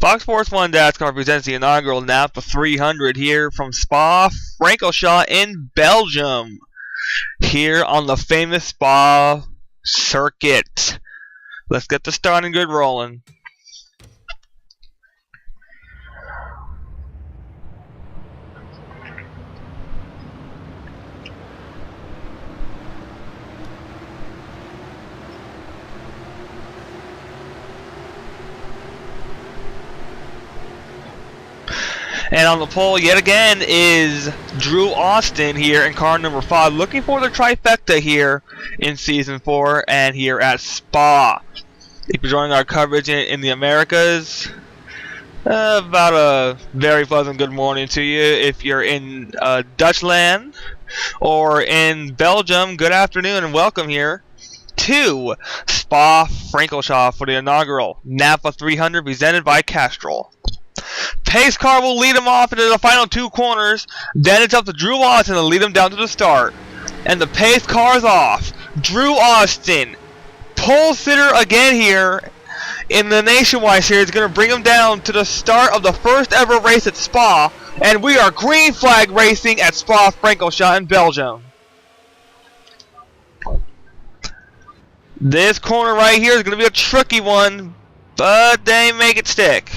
Fox Sports 1 Dascar presents the inaugural Napa 300 here from Spa-Francorchamps in Belgium. Here on the famous Spa circuit. Let's get the starting grid rolling. And on the pole yet again is Drew Austin here in car number 5, looking for the trifecta here in Season 4 and here at Spa. If you're joining our coverage in the Americas, about a very pleasant good morning to you. If you're in Dutchland or in Belgium, good afternoon and welcome here to Spa-Francorchamps for the inaugural Napa 300 presented by Castrol. Pace car will lead him off into the final 2 corners. Then it's up to Drew Austin to lead him down to the start. And the pace car's off. Drew Austin, pole sitter again here in the Nationwide Series, going to bring him down to the start of the first ever race at Spa. And we are green flag racing at Spa-Francorchamps in Belgium. This corner right here is going to be a tricky one, but they make it stick.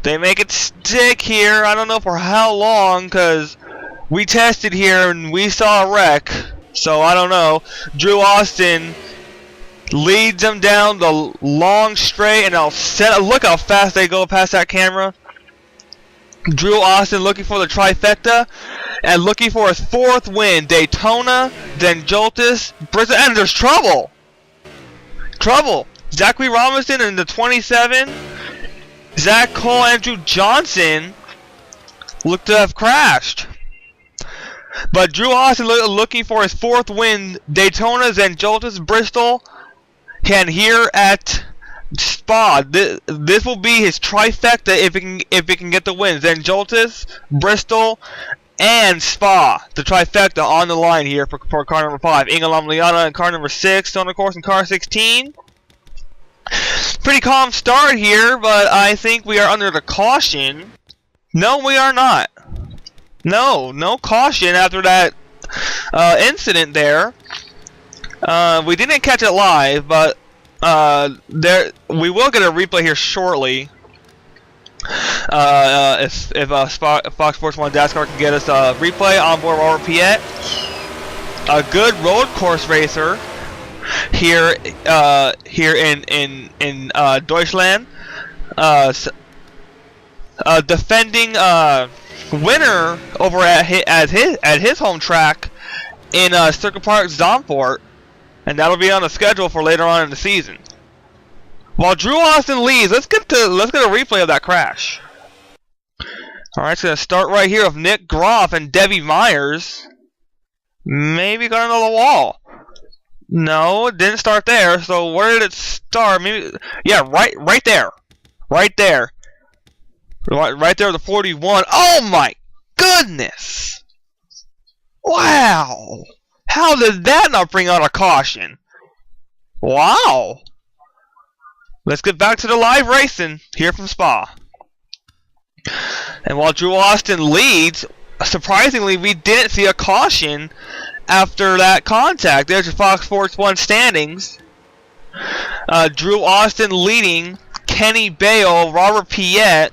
They make it stick here. I don't know for how long, because we tested here and we saw a wreck. So I don't know. Drew Austin leads them down the long straight, and look how fast they go past that camera. Drew Austin looking for the trifecta and looking for his 4th win. Daytona, then Joltis, Bristol, and there's trouble. Zachary Robinson in the 27. Zach Cole, Andrew Johnson look to have crashed. But Drew Austin looking for his 4th win. Daytona, then Joltis, Bristol, and here at Spa. This will be his trifecta if it can get the wins. Then Joltis, Bristol, and Spa. The trifecta on the line here for car number 5. Ingelam Liana in car number 6. On the course in car 16. Pretty calm start here, but I think we are under the caution. No, we are not. No caution after that incident there. We didn't catch it live, but we will get a replay here shortly. If Fox Sports 1 Dascar can get us a replay on board Robert Piet, a good road course racer here in Deutschland, defending winner over at his home track in Circuit Park Zandvoort, and that'll be on the schedule for later on in the season. While Drew Austin leads, let's get a replay of that crash. All right, it's gonna start right here with Nick Groff and Debbie Myers. Maybe got another wall. No, it didn't start there. So where did it start? Maybe, yeah, right there. Right there, the 41. Oh my goodness! Wow! How did that not bring out a caution? Wow! Let's get back to the live racing here from Spa. And while Drew Austin leads, surprisingly, we didn't see a caution after that contact. There's your Fox Sports 1 standings. Drew Austin leading, Kenny Bale, Robert Piet.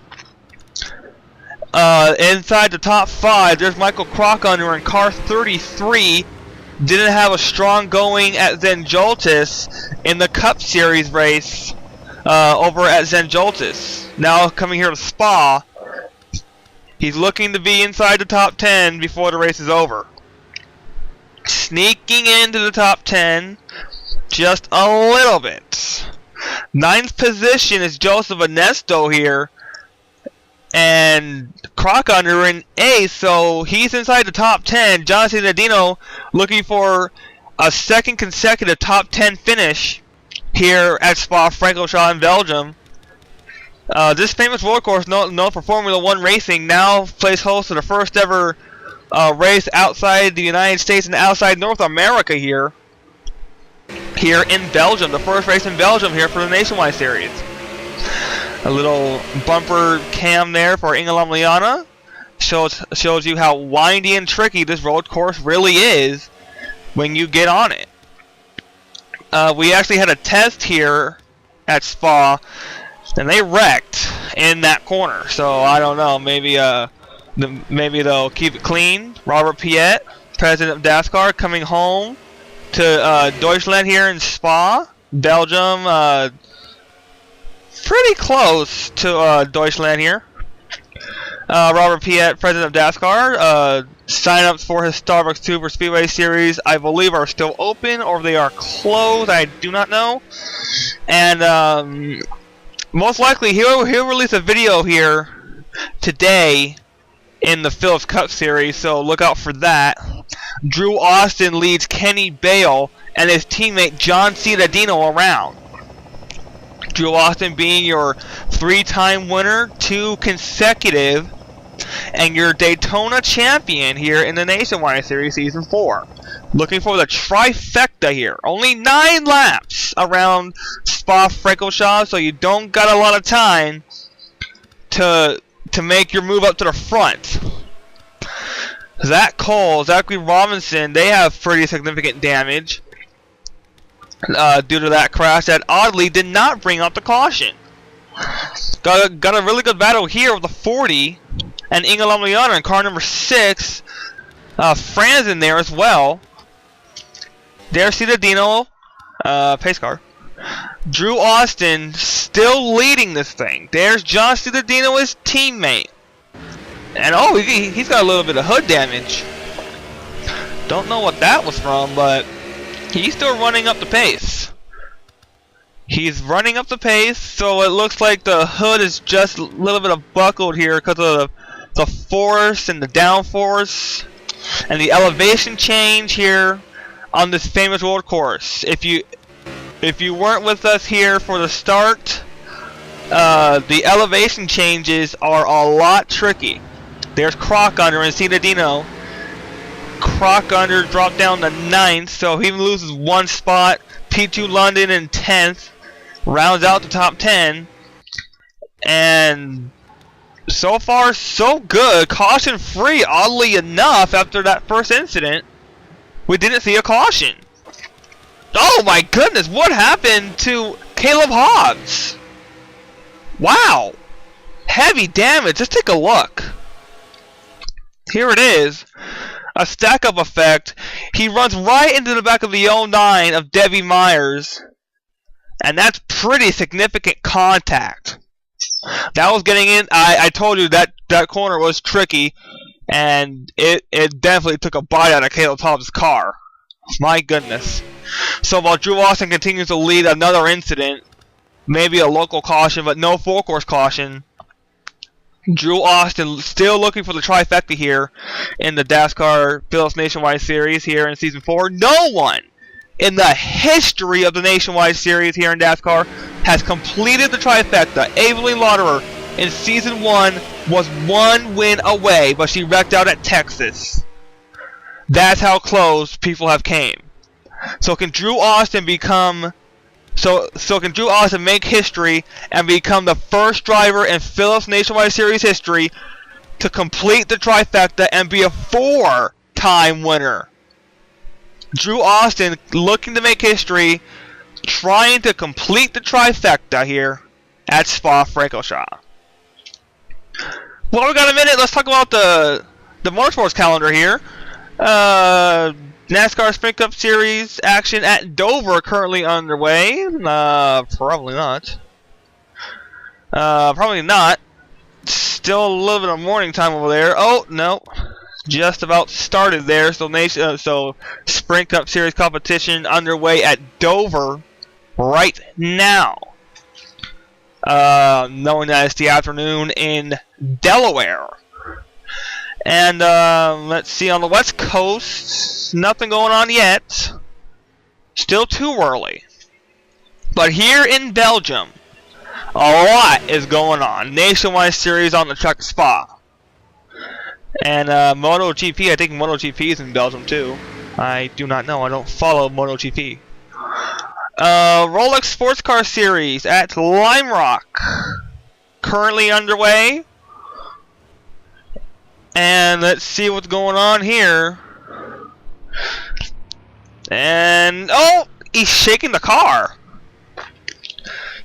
Inside the top 5, there's Michael Crockunder in car 33. Didn't have a strong going at Zenjoltis in the Cup Series race over at Zenjoltis. Now coming here to Spa, he's looking to be inside the top 10 before the race is over. Sneaking into the top 10 just a little bit. 9th position is Joseph Anesto here, and Crockunder in 8th, so he's inside the top 10. Jonathan Nadino looking for a 2nd consecutive top 10 finish here at Spa-Francorchamps in Belgium. This famous road course known for Formula 1 racing now plays host to the first ever race outside the United States and outside North America here in Belgium. The first race in Belgium here for the Nationwide Series. A little bumper cam there for Ingolomliana. Shows you how windy and tricky this road course really is when you get on it. We actually had a test here at Spa, and they wrecked in that corner. So I don't know. Maybe they'll keep it clean. Robert Piet, president of Dascar, coming home to Deutschland here in Spa, Belgium. Pretty close to Deutschland here. Robert Piet, president of Dascar. Sign-ups for his Starbucks Super Speedway Series, I believe, are still open, or they are closed. I do not know. And most likely he'll release a video here today in the Phillips Cup Series, so look out for that. Drew Austin leads Kenny Bale and his teammate John Cittadino around. Drew Austin being your 3-time winner, 2 consecutive, and your Daytona champion here in the Nationwide Series Season 4. Looking for the trifecta here. Only 9 laps around Spa-Francorchamps, so you don't got a lot of time to make your move up to the front. Zach Cole, Zachary Robinson, they have pretty significant damage due to that crash that oddly did not bring up the caution. Got a really good battle here with the 40 and Ingolomliana in car number 6. Fran's in there as well. There's Cittadino, pace car. Drew Austin still leading this thing. There's John Cittadino, his teammate. And oh, he's got a little bit of hood damage. Don't know what that was from, but he's still running up the pace. He's running up the pace, so it looks like the hood is just a little bit of buckled here because of the force and the downforce and the elevation change here on this famous road course. If you weren't with us here for the start, the elevation changes are a lot tricky. There's Croc Under and Cittadino. Croc Under dropped down to 9th, so he loses 1 spot. P2 London in 10th, rounds out the top 10. And so far, so good. Caution free, oddly enough, after that first incident. We didn't see a caution. Oh my goodness, what happened to Caleb Hobbs? Wow. Heavy damage. Let's take a look. Here it is. A stack-up effect. He runs right into the back of the 09 of Debbie Myers. And that's pretty significant contact. That was getting in. I told you that corner was tricky. And it definitely took a bite out of Caleb Hobbs' car. My goodness. So while Drew Austin continues to lead another incident, maybe a local caution, but no full course caution, Drew Austin still looking for the trifecta here in the Dascar Phillips Nationwide Series here in Season 4. No one in the history of the Nationwide Series here in Dascar has completed the trifecta. Evelyn Lauderer in Season 1 was 1 win away, but she wrecked out at Texas. That's how close people have came. So can Drew Austin become... So can Drew Austin make history and become the first driver in Phillips Nationwide Series history to complete the trifecta and be a 4-time winner? Drew Austin looking to make history, trying to complete the trifecta here at Spa-Francorchamps. Well, we got a minute. Let's talk about the motorsports calendar here. NASCAR Sprint Cup Series action at Dover currently underway. Probably not. Probably not. Still a little bit of morning time over there. Oh no, just about started there. So Sprint Cup Series competition underway at Dover right now. Knowing that it's the afternoon in Delaware. And let's see, on the West Coast, nothing going on yet. Still too early. But here in Belgium, a lot is going on. Nationwide Series on the track Spa. And MotoGP, I think MotoGP is in Belgium too. I do not know, I don't follow MotoGP. Rolex Sports Car Series at Lime Rock. currently underway. And let's see what's going on here. And, oh, he's shaking the car.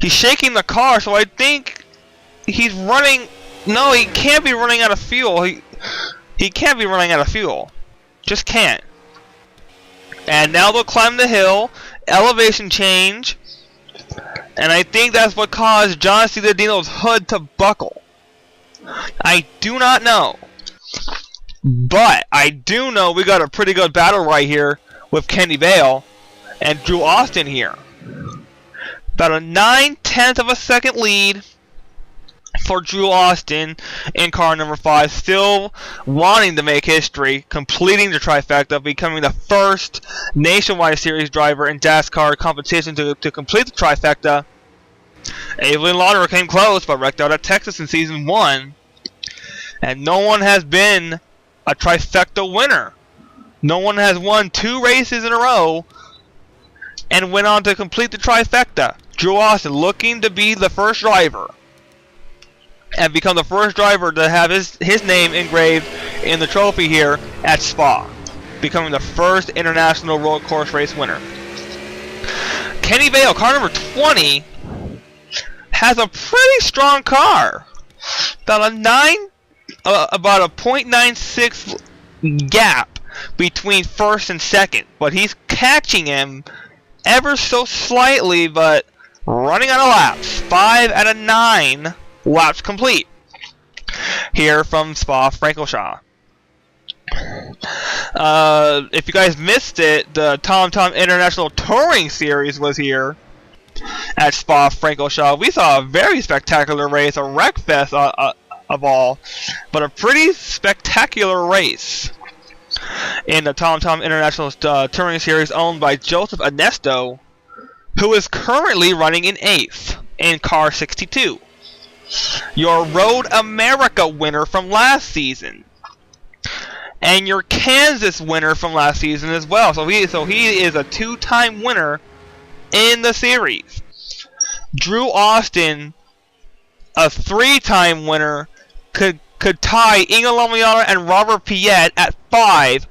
He's shaking the car, so I think he's running. No, he can't be running out of fuel. He can't be running out of fuel. Just can't. And now they'll climb the hill. Elevation change. And I think that's what caused John Ciudadino's hood to buckle. I do not know. But I do know we got a pretty good battle right here with Kenny Vale and Drew Austin here. About a 9/10 of a second lead for Drew Austin in car number 5, still wanting to make history, completing the trifecta, becoming the first nationwide series driver in Dascar competition to complete the trifecta. Evelyn Lauderer came close, but wrecked out at Texas in season 1. And no one has been a trifecta winner. No one has won 2 races in a row and went on to complete the trifecta. Drew Austin looking to be the first driver and become the first driver to have his name engraved in the trophy here at Spa, becoming the first international road course race winner. Kenny Vale, car number 20, has a pretty strong car. About a 0.96 gap between first and second, but he's catching him ever so slightly, but running out of laps. 5 out of 9 laps complete here from Spa-Francorchamps. If you guys missed it, the TomTom International Touring Series was here at Spa-Francorchamps. We saw a very spectacular race, a wreck fest of all, but a pretty spectacular race in the TomTom International Touring Series, owned by Joseph Ernesto, who is currently running in 8th in car 62. Your Road America winner from last season, and your Kansas winner from last season as well. So he is a 2-time winner in the series. Drew Austin, a 3-time winner, could tie Inge Lomiana and Robert Piet at 5,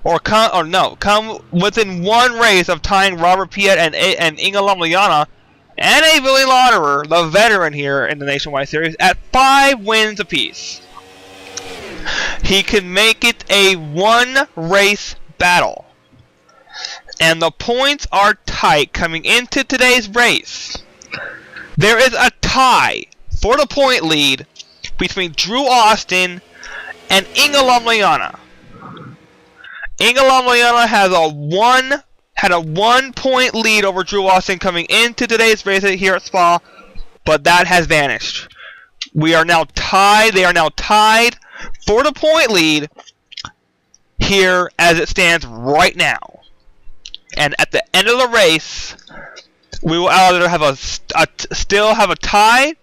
or come within 1 race of tying Robert Piet and Inge Lomiana and Evelyn Lauderer, the veteran here in the Nationwide Series, at 5 wins apiece. He can make it a 1-race battle. And the points are tight coming into today's race. There is a tie for the point lead between Drew Austin and Inge Lomiana. Inge Lomiana had a 1-point lead over Drew Austin coming into today's race here at Spa, but that has vanished. We are now tied. They are now tied for the point lead here as it stands right now. And at the end of the race, we will either have still have a tie,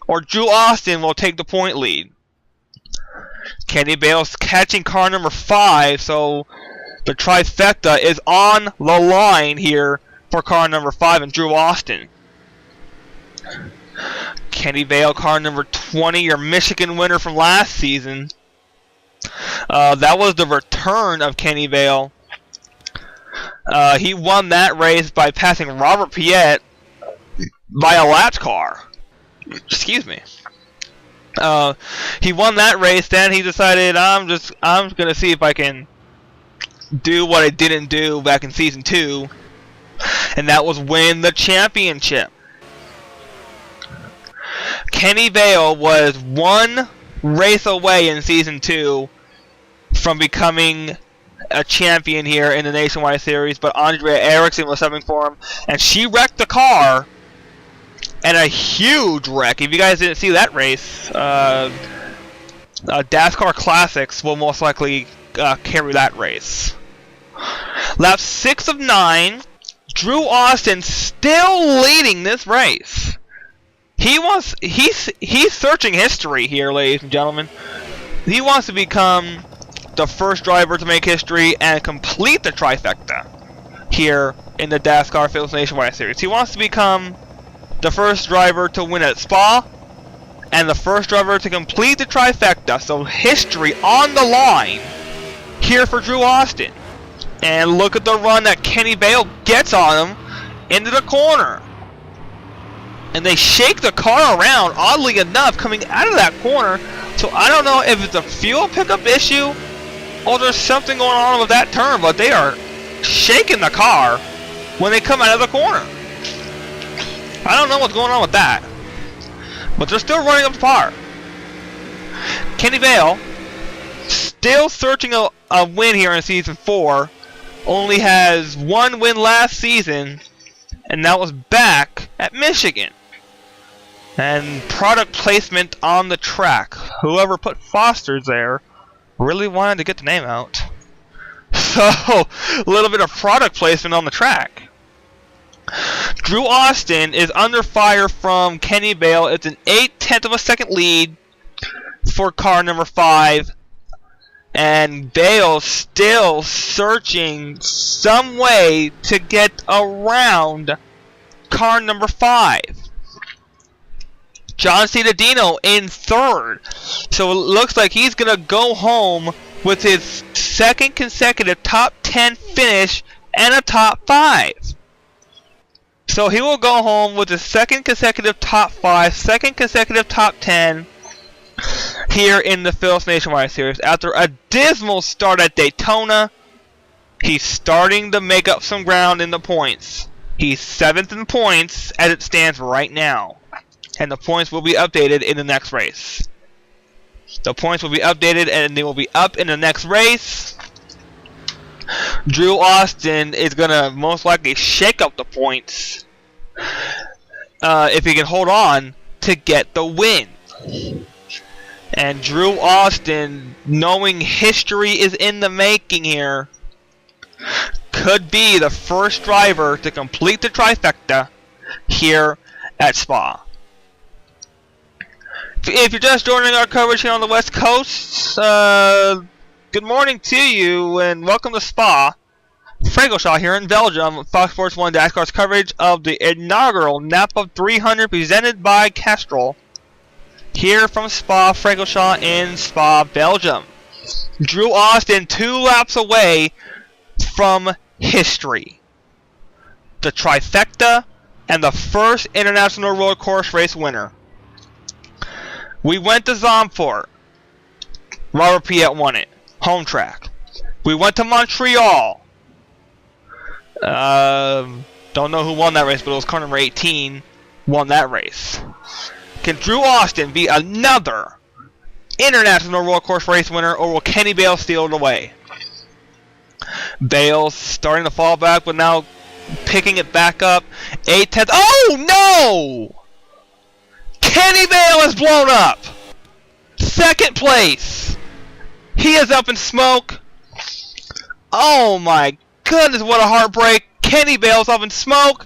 or Drew Austin will take the point lead. Kenny Vale's catching car number 5, so the trifecta is on the line here for car number 5 and Drew Austin. Kenny Vale, car number 20, your Michigan winner from last season. That was the return of Kenny Vale. He won that race by passing Robert Piet by a lapped car. Excuse me. He won that race. Then he decided, I'm gonna see if I can do what I didn't do back in season 2, and that was win the championship. Kenny Vale was 1 race away in season 2 from becoming a champion here in the Nationwide Series, but Andrea Eriksson was subbing for him, and she wrecked the car, and a huge wreck. If you guys didn't see that race, Dascar Classics will most likely carry that race. Lap 6 of 9, Drew Austin still leading this race. He's searching history here, ladies and gentlemen. He wants to become the first driver to make history and complete the trifecta here in the Dascar Phillips Nationwide Series. He wants to become the first driver to win at Spa and the first driver to complete the trifecta. So history on the line here for Drew Austin. And look at the run that Kenny Bale gets on him into the corner. And they shake the car around, oddly enough, coming out of that corner. So I don't know if it's a fuel pickup issue or there's something going on with that turn, but they are shaking the car when they come out of the corner. I don't know what's going on with that, but they're still running up to par. Kenny Bale still searching a win here in Season 4. Only has one win last season, and that was back at Michigan. And product placement on the track. Whoever put Foster's there really wanted to get the name out. So, a little bit of product placement on the track. Drew Austin is under fire from Kenny Bale. It's an 0.8 of a second lead for car number 5. And Bale still searching some way to get around car number 5. John Cittadino in 3rd. So it looks like he's going to go home with his second consecutive top 10 finish and a top 5. So he will go home with his second consecutive top 5, second consecutive top 10 here in the Phillips Nationwide Series. After a dismal start at Daytona, he's starting to make up some ground in the points. He's 7th in points as it stands right now. And the points will be updated in the next race. The points will be updated and they will be up in the next race. Drew Austin is going to most likely shake up the points if he can hold on to get the win. And Drew Austin, knowing history is in the making here, could be the first driver to complete the trifecta here at Spa. If you're just joining our coverage here on the West Coast, good morning to you and welcome to Spa. Frankelshire here in Belgium, Fox Sports 1 Dascar's coverage of the inaugural Napa 300 presented by Castrol. Here from Spa, Frankelshire in Spa, Belgium. Drew Austin 2 laps away from history. The trifecta and the first international road course race winner. We went to Zandvoort. Robert Piet won it. Home track. We went to Montreal. Don't know who won that race, but it was car number 18 won that race. Can Drew Austin be another international road course race winner, or will Kenny Bale steal it away? Bale's starting to fall back, but now picking it back up. 0.8. Oh no! Kenny Bale is blown up. 2nd place. He is up in smoke. Oh my goodness, what a heartbreak. Kenny Bale's up in smoke.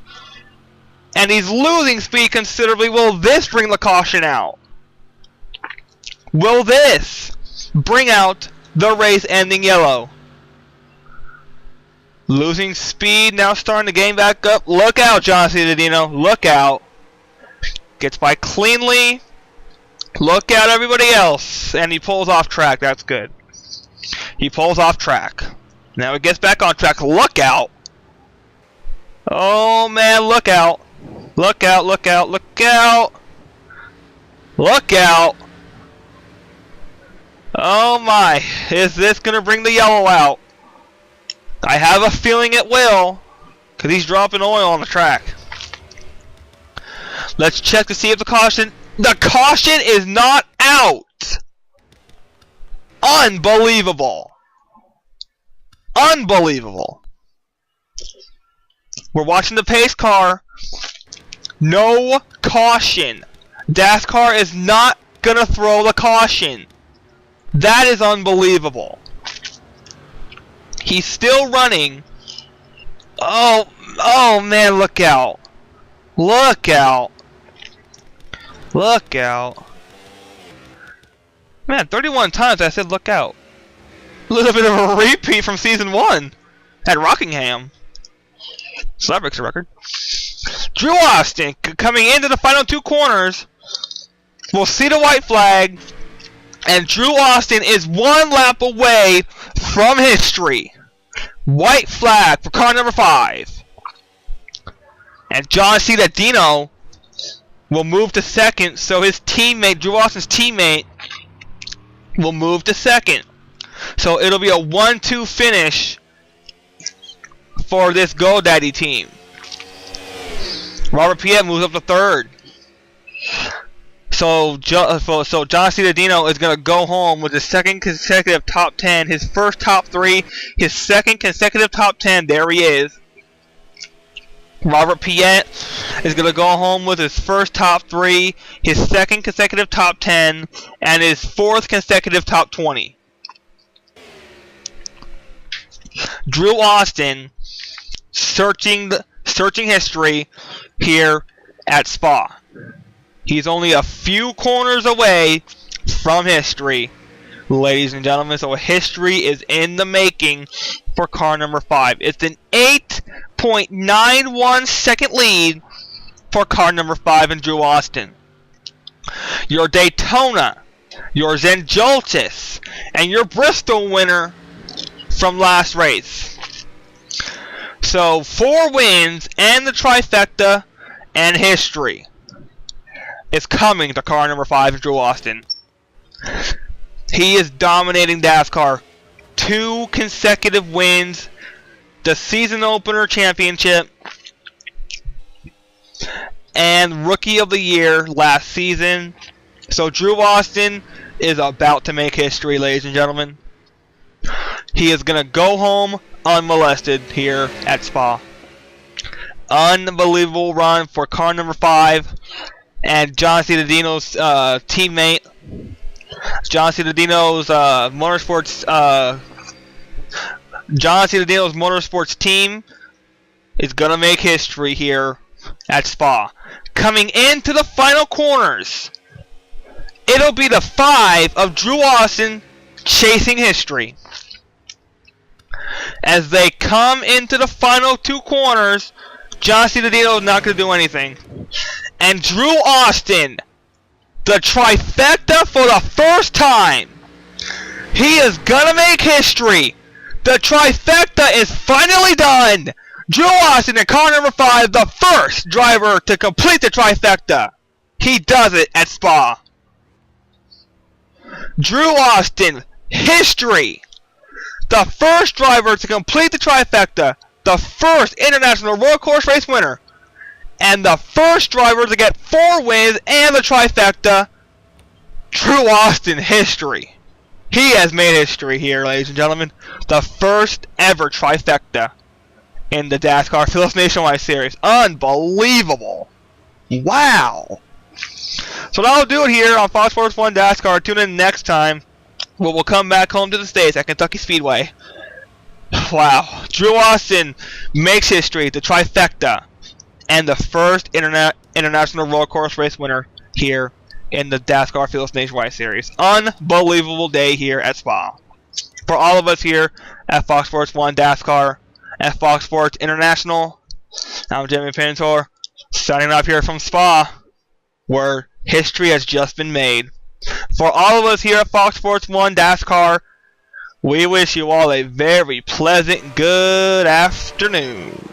And he's losing speed considerably. Will this bring the caution out? Will this bring out the race ending yellow? Losing speed, now starting to gain back up. Look out, John Cittadino. Look out. Gets by cleanly. Look out, everybody else. And he pulls off track. That's good. He pulls off track. Now he gets back on track. Look out. Oh, man, look out. Look out, look out, look out. Look out. Oh, my. Is this going to bring the yellow out? I have a feeling it will, because he's dropping oil on the track. Let's check to see if the caution is not out. Unbelievable. Unbelievable. We're watching the pace car. No caution. Dascar is not going to throw the caution. That is unbelievable. He's still running. Oh man, look out. Look out. Look out. Man, 31 times I said look out. A little bit of a repeat from season 1 at Rockingham. So that breaks a record. Drew Austin coming into the final 2 corners. will see the white flag, and Drew Austin is 1 lap away from history. White flag for car number 5. And John Cittadino will move to second, so his teammate, Drew Austin's teammate, will move to second. So it'll be a 1-2 finish for this GoDaddy team. Robert Piet moves up to third. So John Cittadino is going to go home with his second consecutive top 10, his first top 3, his second consecutive top 10. There he is. Robert Piet is going to go home with his first top 3, his second consecutive top 10, and his fourth consecutive top 20. Drew Austin searching history here at Spa. He's only a few corners away from history, ladies and gentlemen. So history is in the making for car number 5. It's an 8.91 second lead for car number 5 and Drew Austin. Your Daytona, your Zenjoltis, and your Bristol winner from last race. So 4 wins and the trifecta and history is coming to car number 5 and Drew Austin. He is dominating Dascar. 2 consecutive wins, the season opener championship, and rookie of the year last season. So Drew Austin is about to make history, ladies and gentlemen. He is going to go home unmolested here at Spa. Unbelievable run for car number 5 and John Cittadino's teammate. John Cittadino's motorsports team is gonna make history here at Spa. Coming into the final corners, it'll be the 5 of Drew Austin chasing history. As they come into the final 2 corners, John Cittadino is not gonna do anything. And Drew Austin, the trifecta for the first time. He is gonna make history. The trifecta is finally done. Drew Austin in car number 5, the first driver to complete the trifecta. He does it at Spa. Drew Austin, history. The first driver to complete the trifecta. The first international road course race winner. And the first driver to get 4 wins and the trifecta. Drew Austin, history. He has made history here, ladies and gentlemen. The first ever trifecta in the Dascar Phillips Nationwide Series. Unbelievable. Wow. So that'll do it here on Fox Sports 1 Dascar. Tune in next time when we'll come back home to the States at Kentucky Speedway. Wow. Drew Austin makes history, the trifecta, and the first international road course race winner here in the Dascar Phillips Nationwide Series. Unbelievable day here at Spa. For all of us here at Fox Sports 1 Dascar, at Fox Sports International, I'm Jimmy Pintor, signing off here from Spa, where history has just been made. For all of us here at Fox Sports 1 Dascar, we wish you all a very pleasant good afternoon.